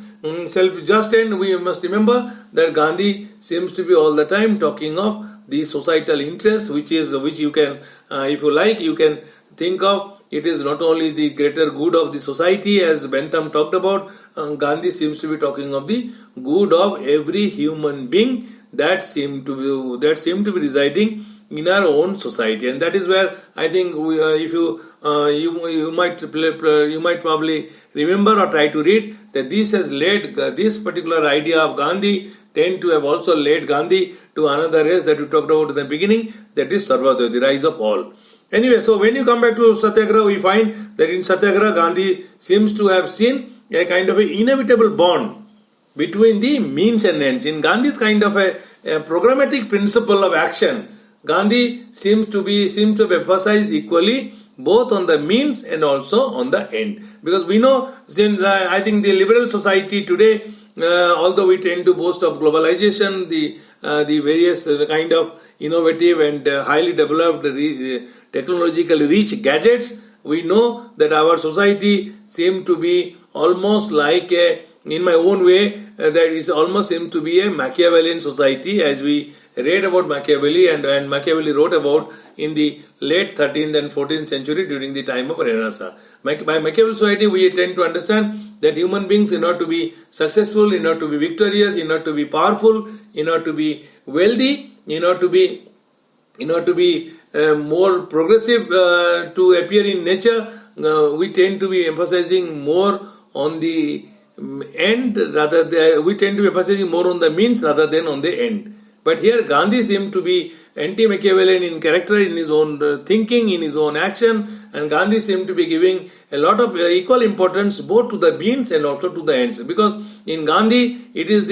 self-just end, we must remember that Gandhi seems to be all the time talking of the societal interest, which you can, if you like, you can think of. It is not only the greater good of the society, as Bentham talked about. Gandhi seems to be talking of the good of every human being that seem to be residing in our own society, and that is where I think you might probably remember or try to read that this has led this particular idea of Gandhi tend to have also led Gandhi to another race that we talked about in the beginning, that is Sarvodaya, the rise of all. Anyway, so when you come back to Satyagraha, we find that in Satyagraha, Gandhi seems to have seen a kind of an inevitable bond between the means and ends. In Gandhi's kind of a programmatic principle of action, Gandhi seems to have emphasized equally both on the means and also on the end. Because we know, since I think the liberal society today, although we tend to boast of globalization, the various kind of innovative and highly developed technologically rich gadgets, we know that our society seems to be almost like in my own way, that is almost seems to be a Machiavellian society, as we read about Machiavelli and Machiavelli wrote about in the late 13th and 14th century during the time of Renaissance. By Machiavelli society, we tend to understand that human beings, in order to be successful, in order to be victorious, in order to be powerful, in order to be wealthy, in order to be more progressive to appear in nature, we tend to be emphasizing more on the end rather than we tend to be emphasizing more on the means rather than on the end. But here Gandhi seemed to be anti-Machiavellian in character, in his own thinking, in his own action, and Gandhi seemed to be giving a lot of equal importance both to the means and also to the ends. Because in Gandhi, it is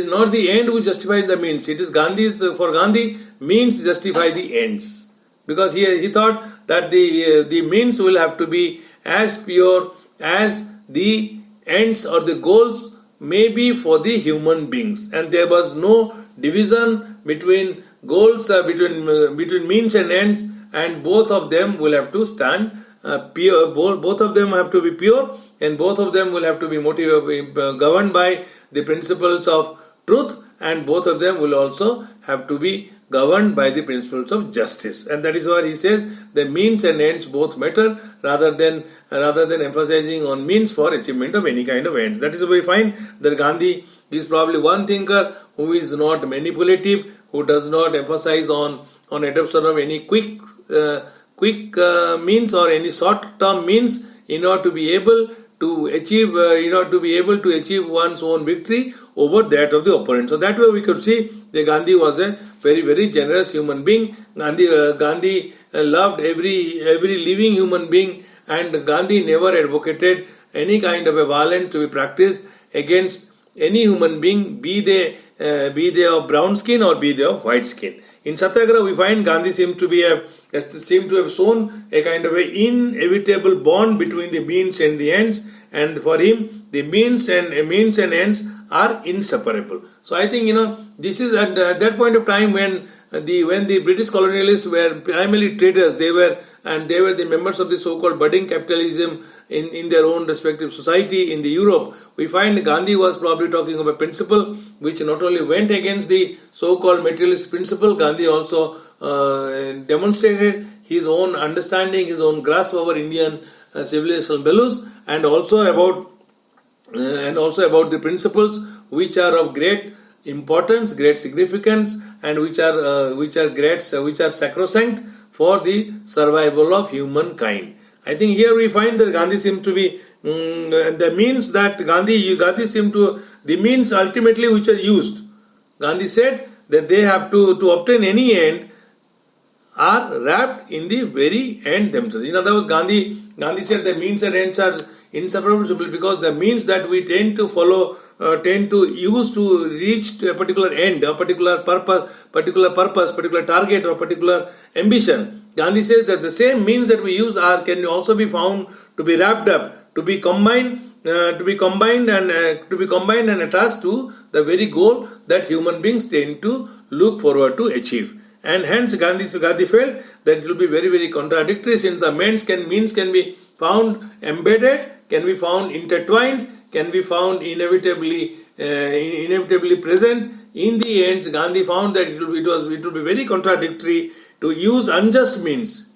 not the end which justifies the means. It is for Gandhi, means justify the ends. Because he thought that the means will have to be as pure as the ends or the goals may be for the human beings, and there was no division between goals, between means and ends, and both of them will have to stand pure. Both of them have to be pure, and both of them will have to be governed by the principles of truth, and both of them will also have to be governed by the principles of justice. And that is why he says the means and ends both matter, rather than emphasizing on means for achievement of any kind of ends. That is why we find that Gandhi is probably one thinker who is not manipulative, who does not emphasize on adoption of any quick means or any short-term means in order to be able to achieve one's own victory over that of the opponent. So that way we could see that Gandhi was a very, very generous human being. Gandhi loved every living human being, and Gandhi never advocated any kind of a violence to be practiced against any human being, be they of brown skin or be they of white skin. In Satyagraha, we find Gandhi seemed to have shown a kind of a inevitable bond between the means and the ends, and for him, the means and ends are inseparable. So I think this is at that point of time when the British colonialists were primarily traders. They were the members of the so-called budding capitalism in their own respective society in the Europe. We find Gandhi was probably talking of a principle which not only went against the so-called materialist principle. Gandhi also demonstrated his own understanding, his own grasp over Indian civilizational values, and also about the principles which are of great importance, great significance, and which are sacrosanct for the survival of humankind. I think here we find that Gandhi seems to be the means that Gandhi seemed to the means ultimately which are used. Gandhi said that they have to obtain any end are wrapped in the very end themselves. In other words, Gandhi said the means and ends are inseparable simply because the means that we tend to follow, tend to use to reach to a particular end, a particular purpose, particular target, or particular ambition. Gandhi says that the same means that we use can also be found to be wrapped up, to be combined and attached to the very goal that human beings tend to look forward to achieve. And hence Gandhi felt that it will be very, very contradictory, since the means can be found embedded, can be found intertwined, can be found inevitably present. In the end, Gandhi found that it will be very contradictory to use unjust means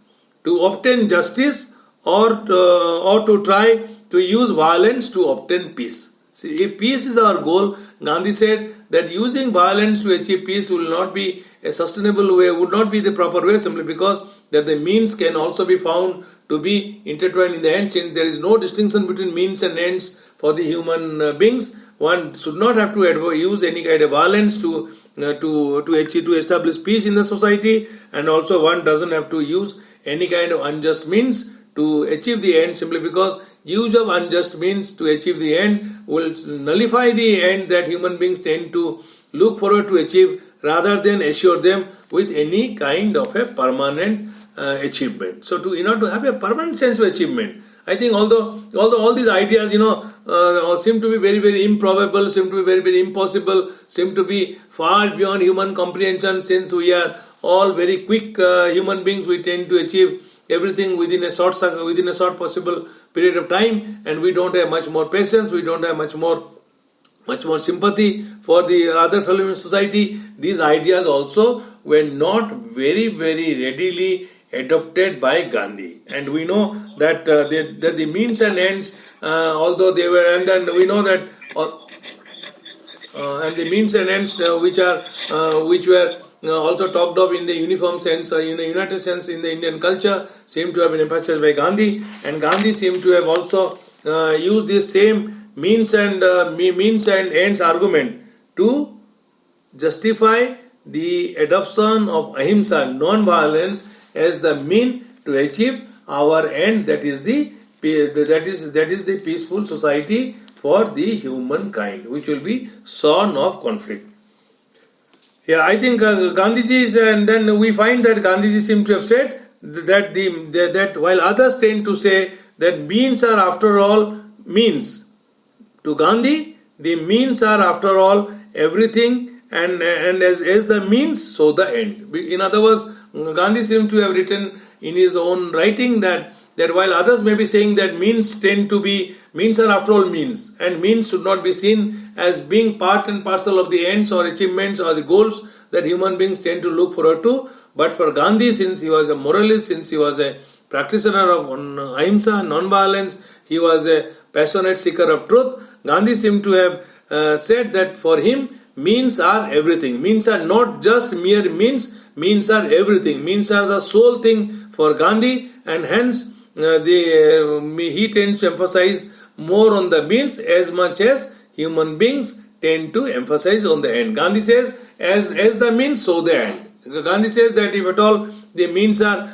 to obtain justice, or to try to use violence to obtain peace. See, if peace is our goal, Gandhi said that using violence to achieve peace will not be a sustainable way, would not be the proper way, simply because that the means can also be found to be intertwined in the end. Since there is no distinction between means and ends for the human beings, one should not have to use any kind of violence to establish peace in the society, and also one doesn't have to use any kind of unjust means to achieve the end, simply because use of unjust means to achieve the end will nullify the end that human beings tend to look forward to achieve, rather than assure them with any kind of a permanent achievement. So in order to have a permanent sense of achievement, I think although all these ideas seem to be very, very improbable, seem to be very, very impossible, seem to be far beyond human comprehension, since we are all very quick human beings, we tend to achieve everything within a short possible period of time, and we don't have much more patience, we don't have much more sympathy for the other fellow in society. These ideas also were not very, very readily adopted by Gandhi, and we know that the means and ends, although they were, and then we know that and the means and ends which were also talked of in the uniform sense, in the united sense in the Indian culture, seem to have been emphasized by Gandhi, and Gandhi seemed to have also used this same means and ends argument to justify the adoption of ahimsa, non-violence, as the mean to achieve our end, that is the peaceful society for the humankind, which will be shorn of conflict. Yeah, I think Gandhiji's, and then we find that Gandhiji seemed to have said that while others tend to say that means are after all means, to Gandhi the means are after all everything, and as the means, so the end. In other words, Gandhi seemed to have written in his own writing that while others may be saying that means are after all means, and means should not be seen as being part and parcel of the ends or achievements or the goals that human beings tend to look forward to, but for Gandhi, since he was a moralist, since he was a practitioner of ahimsa, non-violence, he was a passionate seeker of truth, Gandhi seemed to have said that for him, means are everything. Means are not just mere means are everything. Means are the sole thing for Gandhi, and hence he tends to emphasize more on the means as much as human beings tend to emphasize on the end. Gandhi says, as the means, so the end. Gandhi says that if at all the means are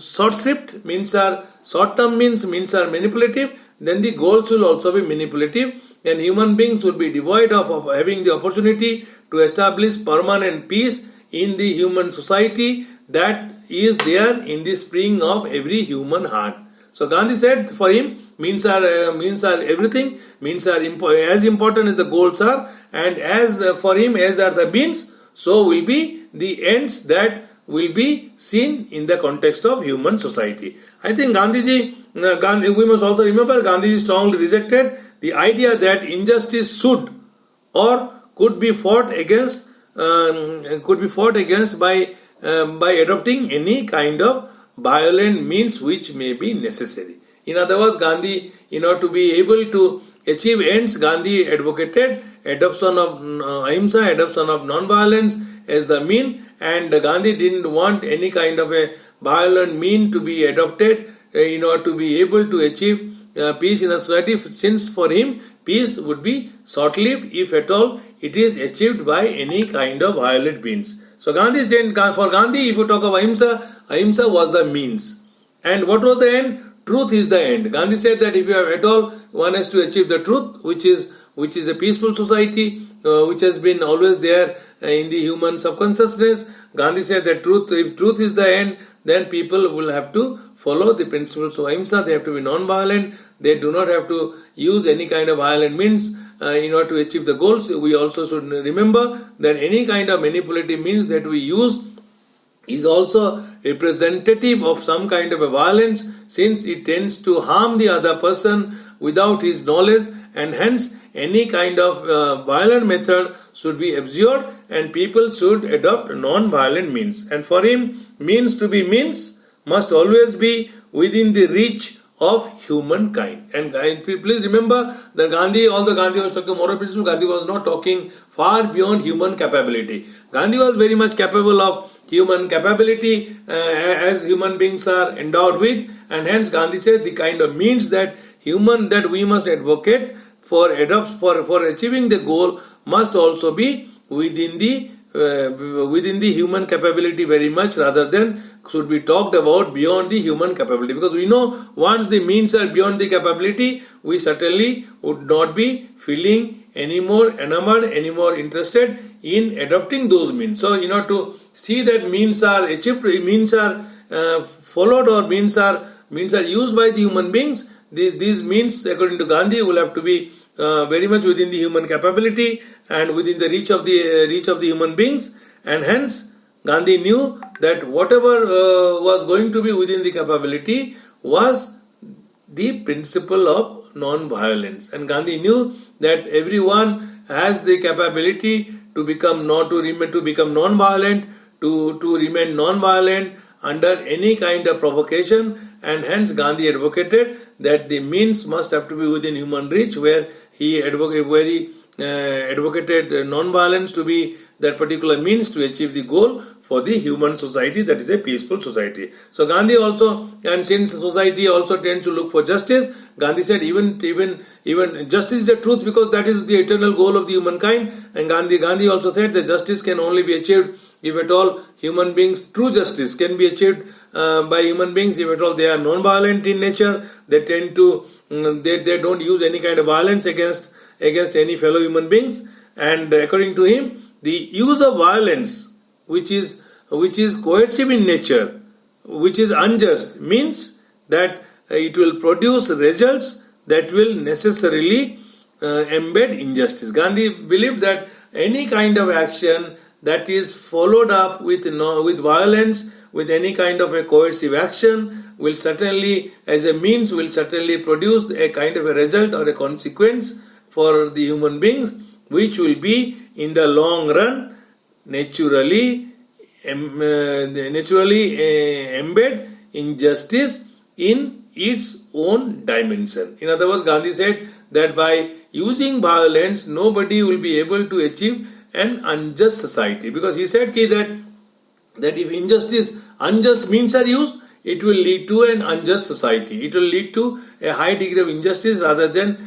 short-shrift, means are short-term means are manipulative, then the goals will also be manipulative, and human beings will be devoid of having the opportunity to establish permanent peace in the human society that is there in the spring of every human heart. So Gandhi said for him, means are everything, means are as important as the goals are, and as for him as are the means, so will be the ends that will be seen in the context of human society. I think we must also remember Gandhiji strongly rejected the idea that injustice should or could be fought against by adopting any kind of violent means which may be necessary. In other words, Gandhi, in order to be able to achieve ends, Gandhi advocated adoption of ahimsa, adoption of non-violence as the mean, and Gandhi didn't want any kind of a violent mean to be adopted in order to be able to achieve peace in the society, since for him peace would be short-lived if at all it is achieved by any kind of violent means. So for Gandhi, if you talk of ahimsa, ahimsa was the means. And what was the end? Truth is the end. Gandhi said that if you have at all, one has to achieve the truth, which is a peaceful society, which has been always there in the human subconsciousness. Gandhi said that if truth is the end, then people will have to follow the principles of ahimsa. They have to be non-violent. They do not have to use any kind of violent means in order to achieve the goals. We also should remember that any kind of manipulative means that we use is also representative of some kind of a violence, since it tends to harm the other person without his knowledge, and hence any kind of violent method should be abjured and people should adopt non-violent means. And for him, means to be means must always be within the reach of humankind. And please remember that although Gandhi was talking moral principle, Gandhi was not talking far beyond human capability. Gandhi was very much capable of human capability as human beings are endowed with, and hence Gandhi said the kind of means that we must advocate for achieving the goal must also be within the human capability very much, rather than should be talked about beyond the human capability. Because we know once the means are beyond the capability, we certainly would not be feeling any more enamored, any more interested in adopting those means. So, to see that means are achieved, means are followed, or means are used by the human beings, these means, according to Gandhi, will have to be very much within the human capability and within the reach of the human beings. And hence, Gandhi knew that whatever was going to be within the capability was the principle of non-violence. And Gandhi knew that everyone has the capability to become non-violent, to remain non-violent under any kind of provocation, and hence Gandhi advocated that the means must have to be within human reach, where he advocated non-violence to be that particular means to achieve the goal for the human society, that is a peaceful society. So Gandhi also, and since society also tends to look for justice, Gandhi said even justice is the truth, because that is the eternal goal of the humankind. And Gandhi also said that justice can only be achieved if at all human beings, true justice can be achieved by human beings if at all they are non-violent in nature. They tend to they don't use any kind of violence against any fellow human beings. And according to him, the use of violence, which is coercive in nature, which is unjust, means that it will produce results that will necessarily embed injustice. Gandhi believed that any kind of action that is followed up with violence, with any kind of a coercive action, will certainly, as a means, will certainly produce a kind of a result or a consequence for the human beings, which will be in the long run naturally embed injustice in its own dimension. In other words, Gandhi said that by using violence, nobody will be able to achieve an unjust society, because he said that if unjust means are used, it will lead to an unjust society. It will lead to a high degree of injustice, rather than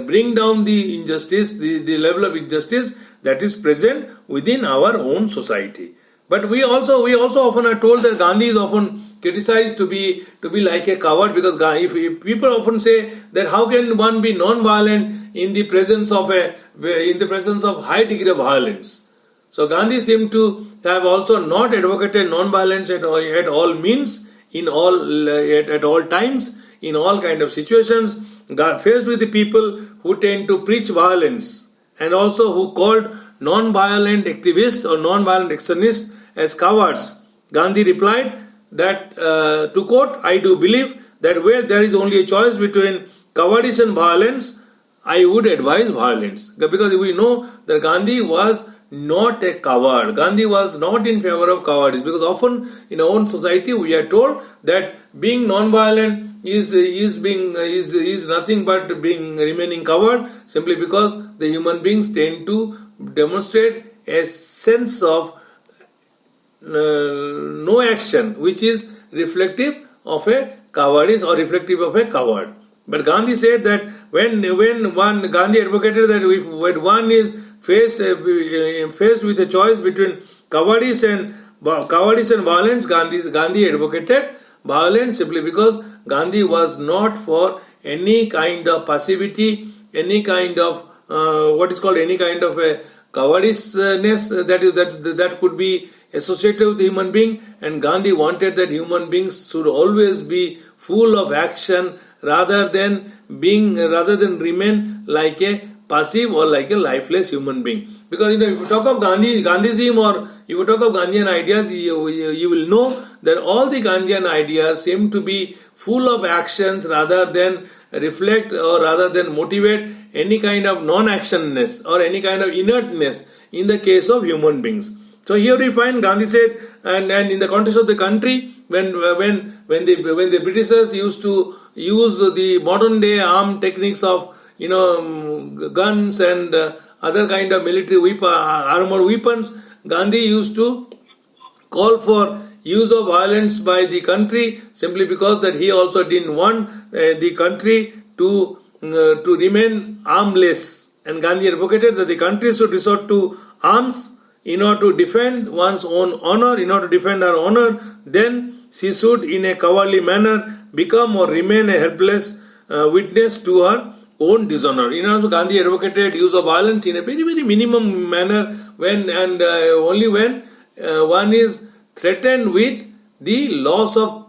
bring down the injustice, the level of injustice that is present within our own society. But we also often are told that Gandhi is often criticized to be like a coward, because if people often say that how can one be non-violent in the presence of high degree of violence. So Gandhi seemed to have also not advocated non-violence at all means, in all at all times, in all kind of situations. Faced with the people who tend to preach violence, and also who called non-violent activists or non-violent extremists as cowards, Gandhi replied that, to quote, "I do believe that where there is only a choice between cowardice and violence, I would advise violence." Because we know that Gandhi was not a coward. Gandhi was not in favor of cowardice, because often in our own society we are told that being non-violent is nothing but remaining coward, simply because the human beings tend to demonstrate a sense of no action, which is reflective of a cowardice or reflective of a coward. But Gandhi said that Gandhi advocated that when one is faced with a choice between cowardice and violence, Gandhi advocated violence, simply because Gandhi was not for any kind of passivity, any kind of any kind of a cowardiceness that could be associated with the human being. And Gandhi wanted that human beings should always be full of action, rather than remain like a passive or like a lifeless human being. Because if you talk of Gandhism, or if you talk of Gandhian ideas, you will know that all the Gandhian ideas seem to be full of actions, rather than reflect or rather than motivate any kind of non-actionness or any kind of inertness in the case of human beings. So here we find Gandhi said, and in the context of the country, when the Britishers used to use the modern day armed techniques of guns and other kind of military armor weapons, Gandhi used to call for use of violence by the country, simply because that he also didn't want the country to remain armless. And Gandhi advocated that the country should resort to arms in order to defend one's own honor. In order to defend her honor, then she should in a cowardly manner become or remain a helpless witness to her own dishonor. So Gandhi advocated use of violence in a very, very minimum manner, only when one is threatened with the loss of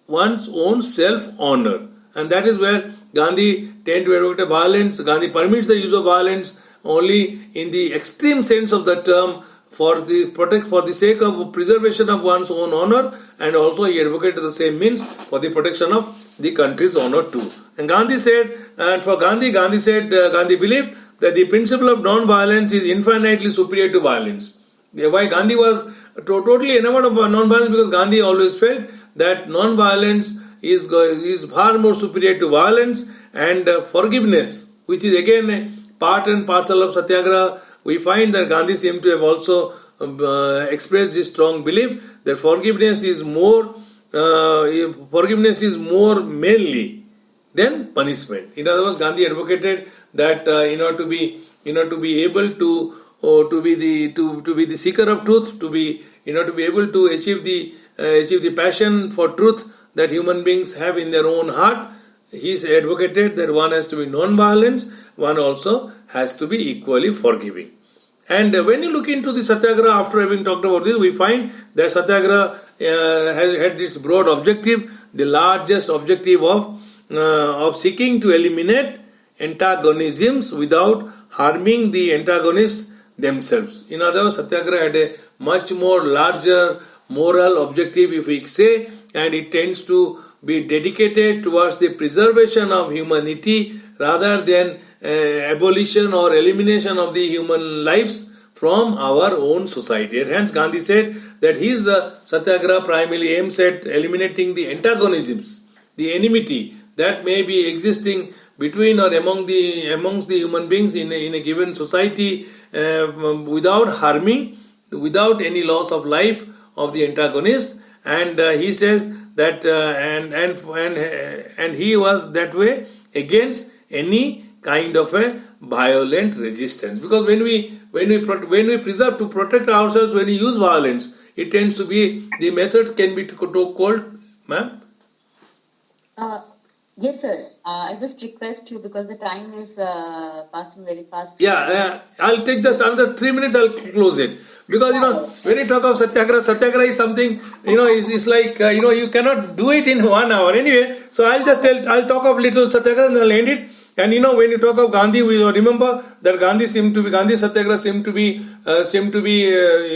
one's own self-honor. And that is where Gandhi tend to advocate violence. Gandhi permits the use of violence only in the extreme sense of the term, for the sake of preservation of one's own honor, and also he advocated the same means for the protection of the country's honor too. And Gandhi said, Gandhi believed that the principle of non-violence is infinitely superior to violence. Why Gandhi was totally enamored of non-violence? Because Gandhi always felt that non-violence is far more superior to violence, and forgiveness, which is again a part and parcel of Satyagraha. We find that Gandhi seemed to have also expressed this strong belief that forgiveness is more manly than punishment. In other words, Gandhi advocated that in order to be able to be the seeker of truth, in order to be able to achieve the passion for truth that human beings have in their own heart, he advocated that one has to be non-violent, one also has to be equally forgiving. And when you look into the Satyagraha, after having talked about this, we find that Satyagraha had its broad objective, the largest objective of seeking to eliminate antagonisms without harming the antagonists themselves. In other words, Satyagraha had a much more larger moral objective, if we say, and it tends to be dedicated towards the preservation of humanity rather than abolition or elimination of the human lives from our own society. And hence Gandhi said that his Satyagraha primarily aims at eliminating the antagonisms, the enmity that may be existing between or amongst the human beings in a given society, without harming, without any loss of life of the antagonist. And he says that and he was that way against any kind of a violent resistance. Because when we protect ourselves, when we use violence, it tends to be, the method can be called Ma'am? Uh, yes, sir. I just request you because the time is passing very fast. Yeah, I'll take just another 3 minutes, I'll close it. Because, when you talk of Satyagraha, Satyagraha is something, it's like, you cannot do it in 1 hour. Anyway, so I'll talk of little Satyagraha and I'll end it. And when you talk of Gandhi, we remember that Gandhi Satyagraha seemed to be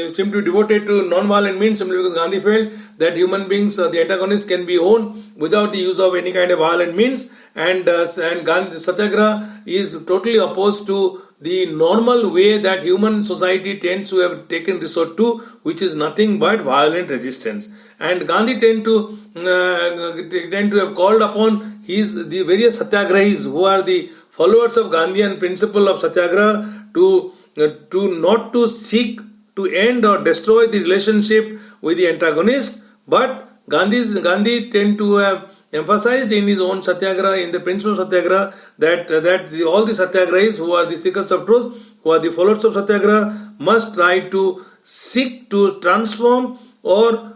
devoted to non-violent means simply because Gandhi felt that human beings, the antagonists, can be owned without the use of any kind of violent means. And Gandhi Satyagraha is totally opposed to the normal way that human society tends to have taken resort to, which is nothing but violent resistance. And Gandhi tend to have called upon the various Satyagrahis who are the followers of Gandhian principle of Satyagraha to not to seek to end or destroy the relationship with the antagonist, but Gandhi tend to have emphasized in his own Satyagraha, in the principle of Satyagraha, that all the Satyagrahis who are the seekers of truth, who are the followers of Satyagraha, must try to seek to transform or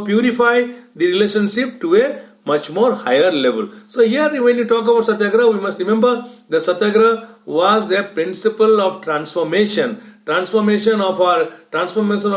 purify the relationship to a much more higher level. So here, when you talk about Satyagraha, we must remember that Satyagraha was a principle of transformation of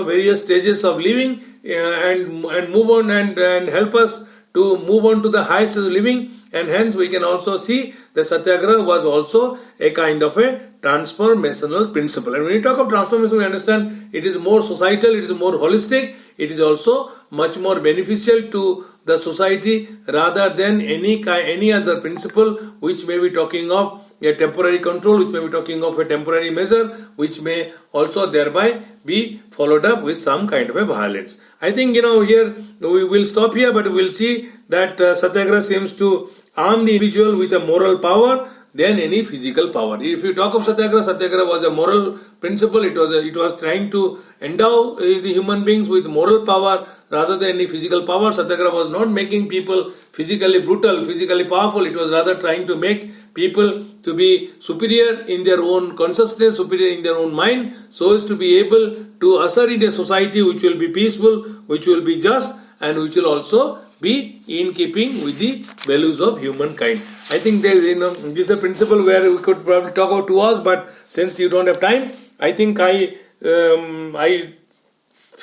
various stages of living, and move on and help us to move on to the highest of living. And hence we can also see that Satyagraha was also a kind of a transformational principle. And when you talk of transformation, we understand it is more societal, it is more holistic, it is also much more beneficial to the society rather than any other principle which may be talking of a temporary control, which may be talking of a temporary measure, which may also thereby be followed up with some kind of a violence. I think, here we will stop here, but we will see that Satyagraha seems to arm the individual with a moral power than any physical power. If you talk of Satyagraha was a moral principle. It was trying to endow the human beings with moral power rather than any physical power. Satyagraha was not making people physically brutal, physically powerful. It was rather trying to make people to be superior in their own consciousness, superior in their own mind, so as to be able to usher in a society which will be peaceful, which will be just, and which will also be in keeping with the values of humankind. I think this is a principle where we could probably talk about 2 hours, but since you don't have time, I think I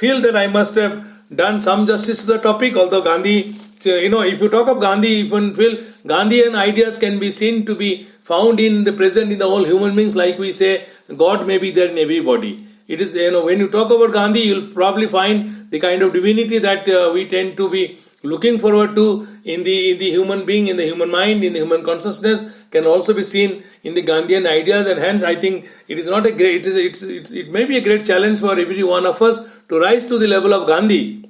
feel that I must have done some justice to the topic. Although Gandhi, if you talk of Gandhi, even feel Gandhian ideas can be seen to be found in the present in the whole human beings. Like we say, God may be there in everybody. It is, when you talk about Gandhi, you'll probably find the kind of divinity that we tend to be looking forward to in the human being, in the human mind, in the human consciousness, can also be seen in the Gandhian ideas. And hence I think it is not a great, it may be a great challenge for every one of us to rise to the level of Gandhi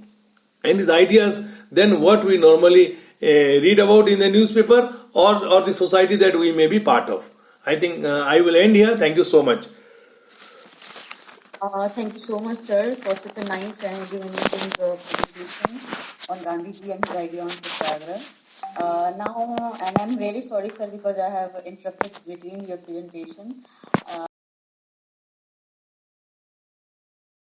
and his ideas than what we normally read about in the newspaper or the society that we may be part of. I think I will end here. Thank you so much. Thank you so much, sir, for such a nice and illuminating presentation on Gandhiji and his idea on Satyagraha. Now, and I'm really sorry, sir, because I have interrupted between your presentation.